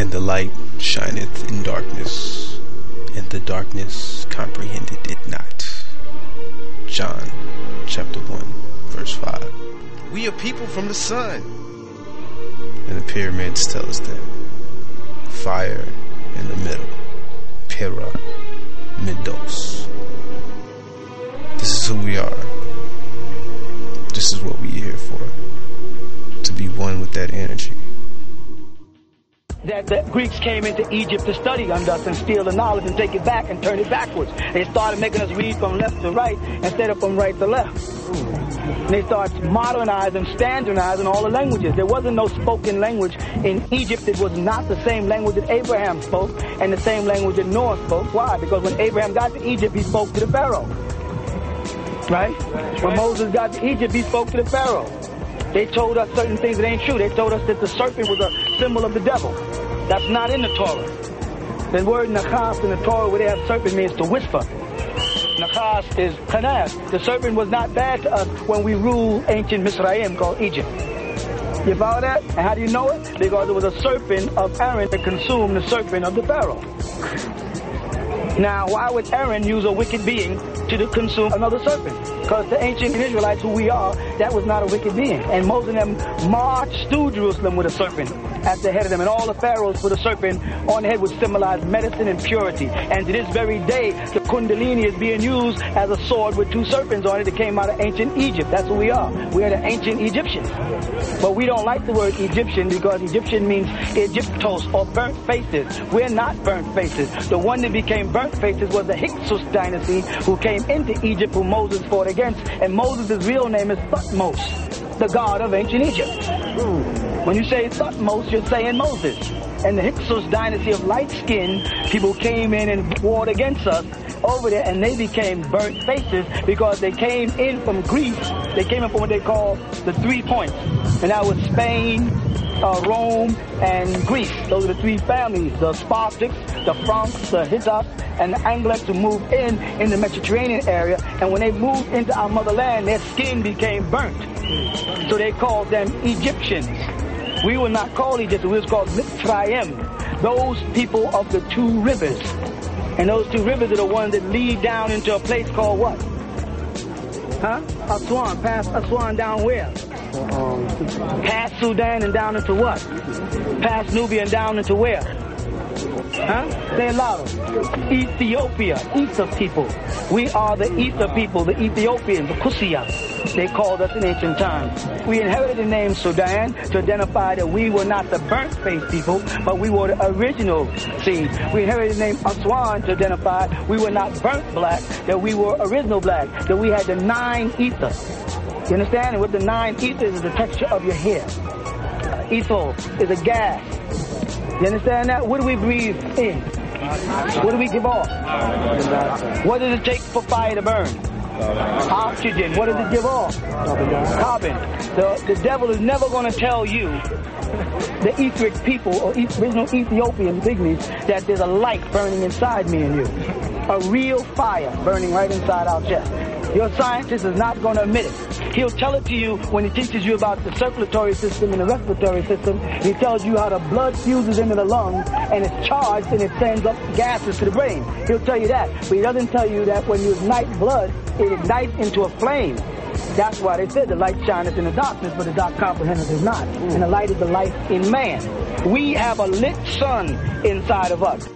And the light shineth in darkness, and the darkness comprehended it not. John chapter 1 verse 5. We are people from the sun. And the pyramids tell us that. Fire in the middle. Pyramidos. This is who we are. This is what we're here for. To be one with that energy. That the Greeks came into Egypt to study under us and steal the knowledge and take it back and turn it backwards. They started making us read from left to right instead of from right to left. And they started modernizing, standardizing all the languages. There wasn't no spoken language in Egypt. It was not the same language that Abraham spoke and the same language that Noah spoke. Why? Because when Abraham got to Egypt, he spoke to the Pharaoh. Right? When Moses got to Egypt, he spoke to the Pharaoh. They told us certain things that ain't true. They told us that the serpent was a symbol of the devil. That's not in the Torah. The word nakhas in the Torah where they have serpent means to whisper. Nakhas is kanas. The serpent was not bad to us when we ruled ancient Misraim called Egypt. You follow that? And how do you know it? Because there was a serpent of Aaron that consumed the serpent of the Pharaoh. Now, why would Aaron use a wicked being to consume another serpent? Because the ancient Israelites, who we are, that was not a wicked being. And Moses and them marched through Jerusalem with a serpent at the head of them. And all the pharaohs put a serpent on the head, which symbolized medicine and purity. And to this very day, the kundalini is being used as a sword with two serpents on it that came out of ancient Egypt. That's who we are. We are the ancient Egyptians. But we don't like the word Egyptian because Egyptian means Egyptos or burnt faces. We're not burnt faces. The one that became burnt faces was the Hyksos dynasty who came into Egypt, who Moses fought against. And Moses' real name is Thutmose, the god of ancient Egypt. When you say Thutmose, you're saying Moses. And the Hyksos dynasty of light-skinned people came in and warred against us over there, and they became burnt faces because they came in from Greece. They came in from what they call the 3 points. And that was Spain, Rome, and Greece. Those are the three families, the Spartans, the Franks, the Hittites, and the Angles who moved in the Mediterranean area. And when they moved into our motherland, their skin became burnt. So they called them Egyptians. We were not called Egyptians, we was called Mitzrayim, those people of the two rivers. And those two rivers are the ones that lead down into a place called what? Huh? Aswan. Past Aswan down where? Past Sudan and down into what? Past Nubia and down into where? Huh? Say it louder. Ethiopia, Ether people. We are the Ether people, the Ethiopians, the Kusiya. They called us in ancient times. We inherited the name Sudan to identify that we were not the burnt-faced people, but we were the original seed. We inherited the name Aswan to identify we were not burnt black, that we were original black, that we had the 9 ether. You understand? And with the 9 ethers is the texture of your hair. Ether is a gas. You understand that? What do we breathe in? What do we give off? What does it take for fire to burn? Oxygen. What does it give off? Carbon. The devil is never going to tell you, the etheric people or original Ethiopian pygmies, that there's a light burning inside me and you. A real fire burning right inside our chest. Your scientist is not going to admit it. He'll tell it to you when he teaches you about the circulatory system and the respiratory system. He tells you how the blood fuses into the lungs and it's charged and it sends up gases to the brain. He'll tell you that. But he doesn't tell you that when you ignite blood, it ignites into a flame. That's why they said the light shineth in the darkness, but the dark comprehendeth is not. And the light is the life in man. We have a lit sun inside of us.